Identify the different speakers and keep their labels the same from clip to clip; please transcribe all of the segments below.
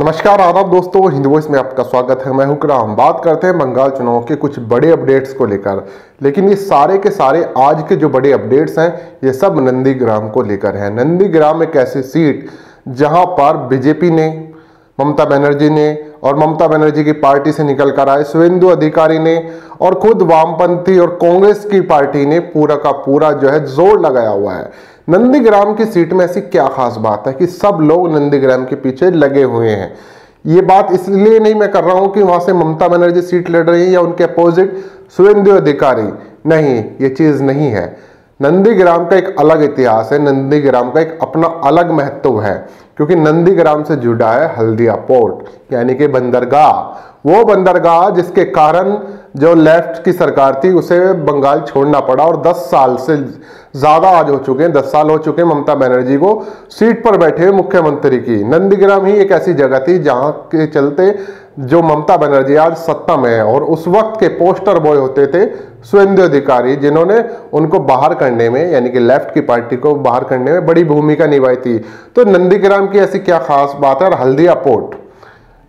Speaker 1: नमस्कार आदाब दोस्तों, हिंद वॉइस में आपका स्वागत है। मैं हूं राम। बात करते हैं बंगाल चुनाव के कुछ बड़े अपडेट्स को लेकर, लेकिन ये सारे के सारे आज के जो बड़े अपडेट्स हैं ये सब नंदीग्राम को लेकर हैं। नंदीग्राम एक ऐसी सीट जहां पर बीजेपी ने, ममता बनर्जी ने और ममता बनर्जी की पार्टी से निकल कर आए शुवेंदु अधिकारी ने और खुद वामपंथी और कांग्रेस की पार्टी ने पूरा का पूरा जो है जोर लगाया हुआ है। नंदीग्राम की सीट में ऐसी क्या खास बात है कि सब लोग नंदीग्राम के पीछे लगे हुए हैं। ये बात इसलिए नहीं मैं कर रहा हूं कि वहां से ममता बनर्जी सीट लड़ रही है या उनके अपोजिट शुवेंदु अधिकारी, नहीं, ये चीज नहीं है। नंदीग्राम का एक अलग इतिहास है, नंदीग्राम का एक अपना अलग महत्व है, क्योंकि नंदीग्राम से जुड़ा है हल्दिया पोर्ट यानी कि बंदरगाह। वो बंदरगाह जिसके कारण जो लेफ्ट की सरकार थी उसे बंगाल छोड़ना पड़ा और 10 साल से ज्यादा आज हो चुके हैं, 10 साल हो चुके हैं ममता बनर्जी को सीट पर बैठे हुए मुख्यमंत्री की। नंदीग्राम ही एक ऐसी जगह थी जहां के चलते जो ममता बनर्जी आज सत्ता में है और उस वक्त के पोस्टर बॉय होते थे शुवेंदु अधिकारी, जिन्होंने उनको बाहर करने में यानी कि लेफ्ट की पार्टी को बाहर करने में बड़ी भूमिका निभाई थी। तो नंदीग्राम की ऐसी क्या खास बात है और हल्दिया पोर्ट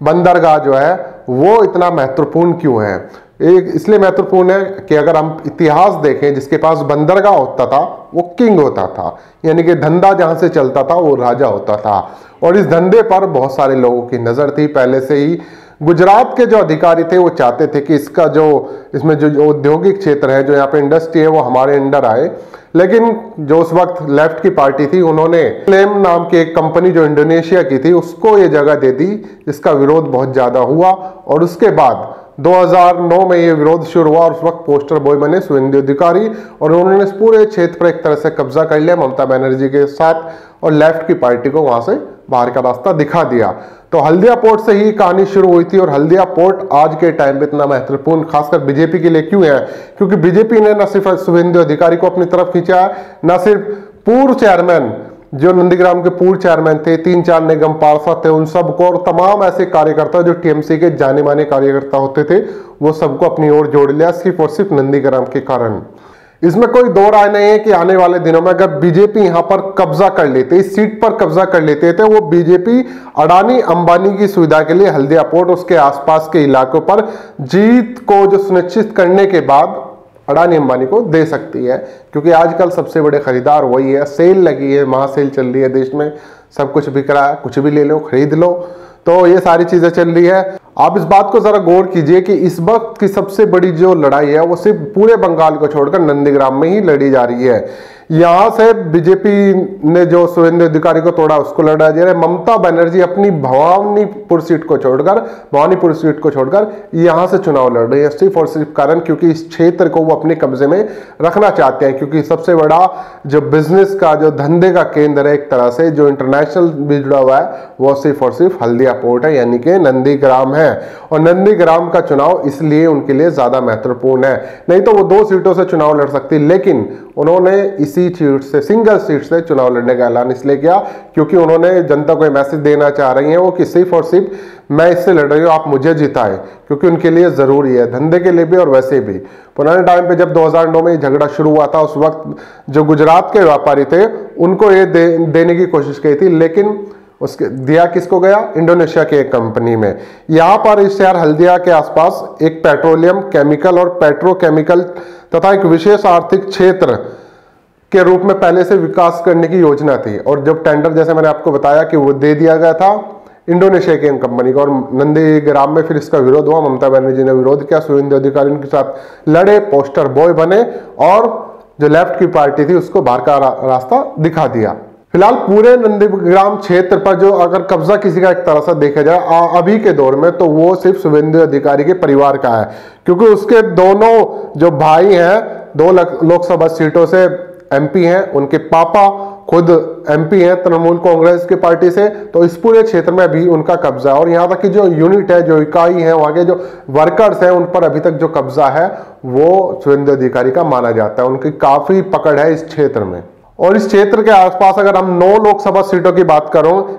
Speaker 1: बंदरगाह जो है वो इतना महत्वपूर्ण क्यों है? एक इसलिए महत्वपूर्ण है कि अगर हम इतिहास देखें, जिसके पास बंदरगाह होता था वो किंग होता था, यानी कि धंधा जहां से चलता था वो राजा होता था। और इस धंधे पर बहुत सारे लोगों की नजर थी पहले से ही। गुजरात के जो अधिकारी थे वो चाहते थे कि इसमें जो औद्योगिक क्षेत्र है, जो यहाँ पे इंडस्ट्री है, वो हमारे अंडर आए। लेकिन जो उस वक्त लेफ्ट की पार्टी थी उन्होंने क्लेम नाम की एक कंपनी जो इंडोनेशिया की थी उसको ये जगह दे दी, जिसका विरोध बहुत ज्यादा हुआ। और उसके बाद 2009 में ये विरोध शुरू हुआ और उस वक्त पोस्टर बॉय बने शुवेंदु अधिकारी और उन्होंने इस पूरे क्षेत्र पर एक तरह से कब्जा कर लिया ममता बनर्जी के साथ और लेफ्ट की पार्टी को वहां से बाहर का रास्ता दिखा दिया। तो हल्दिया पोर्ट से ही कहानी शुरू हुई थी और हल्दिया पोर्ट आज के टाइम पे इतना महत्वपूर्ण खासकर बीजेपी के लिए क्यों है? क्योंकि बीजेपी ने न सिर्फ शुवेंदु अधिकारी को अपनी तरफ खींचा है, न सिर्फ पूर्व चेयरमैन जो नंदीग्राम के पूर्व चेयरमैन थे, 3-4 निगम पार्षद थे, उन सबको और तमाम ऐसे कार्यकर्ता जो टीएमसी के जाने माने कार्यकर्ता होते थे वो सबको अपनी ओर जोड़ लिया सिर्फ और सिर्फ नंदीग्राम के कारण। इसमें कोई दो राय नहीं है कि आने वाले दिनों में अगर बीजेपी यहां पर कब्जा कर लेते, इस सीट पर कब्जा कर लेते तो वो बीजेपी अडानी अंबानी की सुविधा के लिए हल्दिया पोर्ट उसके आसपास के इलाकों पर जीत को जो सुनिश्चित करने के बाद अडानी अंबानी को दे सकती है, क्योंकि आजकल सबसे बड़े खरीदार वही है। सेल लगी है, महासेल चल रही है देश में, सब कुछ बिक रहा है, कुछ भी ले लो, खरीद लो, तो ये सारी चीजें चल रही है। आप इस बात को जरा गौर कीजिए कि इस वक्त की सबसे बड़ी जो लड़ाई है वो सिर्फ पूरे बंगाल को छोड़कर नंदीग्राम में ही लड़ी जा रही है। यहां से बीजेपी ने जो शुवेंदु अधिकारी को तोड़ा उसको लड़ा जा रहा है। ममता बनर्जी अपनी भवानीपुर सीट को छोड़कर यहां से चुनाव लड़ रही है सिर्फ और सिर्फ कारण क्योंकि इस क्षेत्र को वो अपने कब्जे में रखना चाहते हैं, क्योंकि सबसे बड़ा जो बिजनेस का जो धंधे का केंद्र है एक तरह से जो इंटरनेशनल भी जुड़ा हुआ है वो सिर्फ और सिर्फ हल्दिया पोर्ट है यानी कि नंदीग्राम है। और नंदीग्राम का चुनाव इसलिए उनके लिए ज्यादा महत्वपूर्ण है, नहीं तो वो 2 सीटों से चुनाव लड़ सकती, लेकिन उन्होंने इसी सीट से, सिंगल सीट से चुनाव लड़ने का ऐलान इसलिए किया क्योंकि उन्होंने जनता को मैसेज देना चाह रही हैं वो कि सिर्फ और सिर्फ मैं इससे लड़ रही हूं, आप मुझे जिताएं, क्योंकि उनके लिए जरूरी है, धंधे के लिए भी और वैसे भी। पुराने टाइम पे जब 2009 में झगड़ा शुरू हुआ था उस वक्त जो गुजरात के व्यापारी थे उनको ये देने की कोशिश की थी, लेकिन उसके दिया किसको गया? इंडोनेशिया के एक कंपनी में। यहां पर इस शहर हल्दिया के आसपास एक पेट्रोलियम, केमिकल और पेट्रोकेमिकल तथा एक विशेष आर्थिक क्षेत्र के रूप में पहले से विकास करने की योजना थी और जब टेंडर, जैसे मैंने आपको बताया कि वो दे दिया गया था इंडोनेशिया की कंपनी को और नंदीग्राम में फिर इसका विरोध हुआ। ममता बनर्जी ने विरोध किया, शुवेंदु अधिकारी उनके साथ लड़े, पोस्टर बॉय बने और जो लेफ्ट की पार्टी थी उसको बाहर का रास्ता दिखा दिया। फिलहाल पूरे नंदीग्राम क्षेत्र पर जो अगर कब्जा किसी का एक तरह से देखा जाए अभी के दौर में तो वो सिर्फ शुवेंदु अधिकारी के परिवार का है, क्योंकि उसके दोनों जो भाई हैं 2 लोकसभा सीटों से एमपी हैं, उनके पापा खुद एमपी हैं तृणमूल कांग्रेस की पार्टी से, तो इस पूरे क्षेत्र में अभी उनका कब्जा है। और यहाँ तक कि जो यूनिट है, जो इकाई है, वहां के जो वर्कर्स हैं उन पर अभी तक जो कब्जा है वो शुवेंदु अधिकारी का माना जाता है। उनकी काफी पकड़ है इस क्षेत्र में। और इस क्षेत्र के आसपास अगर हम 9 लोकसभा सीटों की बात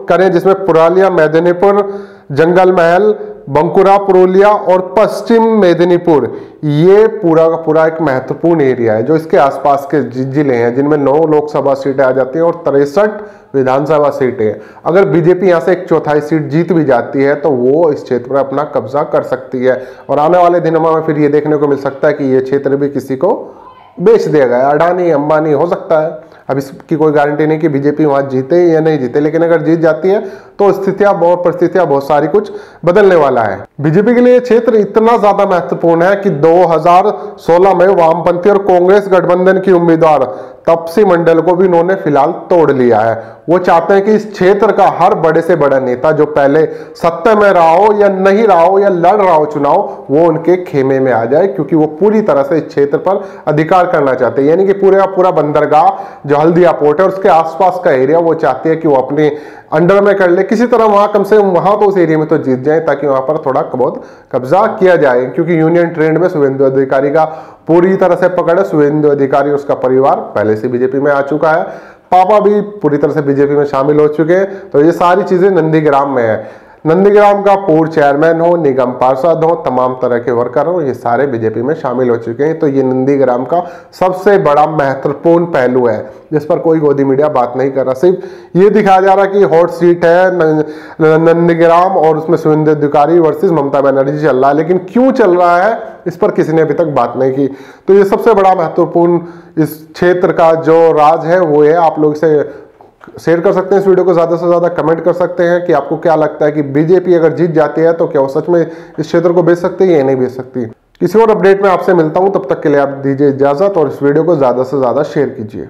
Speaker 1: करें जिसमें पुरुलिया, मेदिनीपुर, जंगल महल, बंकुरा पुरुलिया और पश्चिम मेदिनीपुर, ये पूरा का पूरा एक महत्वपूर्ण एरिया है जो इसके आसपास के जिले हैं, जिनमें 9 लोकसभा सीटें आ जाती हैं और 63 विधानसभा सीटें हैं। अगर बीजेपी यहाँ से 1/4 सीट जीत भी जाती है तो वो इस क्षेत्र पर अपना कब्जा कर सकती है और आने वाले दिनों में फिर ये देखने को मिल सकता है कि ये क्षेत्र भी किसी को बेच दिया गया, अडानी अंबानी हो सकता है। अब इसकी कोई गारंटी नहीं कि बीजेपी वहां जीते या नहीं जीते, लेकिन अगर जीत जाती है तो परिस्थितियां बहुत सारी कुछ बदलने वाला है। बीजेपी के लिए ये क्षेत्र इतना ज्यादा महत्वपूर्ण है कि 2016 में वामपंथी और कांग्रेस गठबंधन की उम्मीदवार तपसी मंडल को भी उन्होंने फिलहाल तोड़ लिया है। वो चाहते हैं कि इस क्षेत्र का हर बड़े से बड़ा नेता जो पहले सत्ता में रहा हो या नहीं रहा हो या लड़ रहा हो चुनाव, वो उनके खेमे में आ जाए, क्योंकि वो पूरी तरह से इस क्षेत्र पर अधिकार करना चाहते हैं। यानी कि पूरा बंदरगाह जो हल्दिया पोर्ट है और उसके आसपास का एरिया वो चाहते हैं कि वो अपने अंडर में कर ले किसी तरह, वहां कम से कम वहां तो उस एरिया में तो जीत जाए ताकि वहां पर थोड़ा बहुत कब्जा किया जाए। क्योंकि यूनियन ट्रेंड में शुभेंदु अधिकारी का पूरी तरह से पकड़ है। शुभेंदु अधिकारी और उसका परिवार पहले से बीजेपी में आ चुका है, पापा भी पूरी तरह से बीजेपी में शामिल हो चुके हैं। तो ये सारी चीजें नंदीग्राम में है। नंदीग्राम का पूर्व चेयरमैन हो, निगम पार्षद हो, तमाम तरह के वर्कर हो, ये सारे बीजेपी में शामिल हो चुके हैं। तो ये नंदीग्राम का सबसे बड़ा महत्वपूर्ण पहलू है जिस पर कोई गोदी मीडिया बात नहीं कर रहा। सिर्फ ये दिखाया जा रहा कि हॉट सीट है नंदीग्राम और उसमें शुभेंदु अधिकारी वर्सेस ममता बनर्जी चल रहा है, लेकिन क्यों चल रहा है इस पर किसी ने अभी तक बात नहीं की। तो ये सबसे बड़ा महत्वपूर्ण इस क्षेत्र का जो राज है वो है। आप लोग इसे शेयर कर सकते हैं, इस वीडियो को ज्यादा से ज्यादा कमेंट कर सकते हैं कि आपको क्या लगता है कि बीजेपी अगर जीत जाती है तो क्या वो सच में इस क्षेत्र को बेच सकती है या नहीं बेच सकती। किसी और अपडेट में आपसे मिलता हूं, तब तक के लिए आप दीजिए इजाजत और इस वीडियो को ज्यादा से ज्यादा शेयर कीजिए।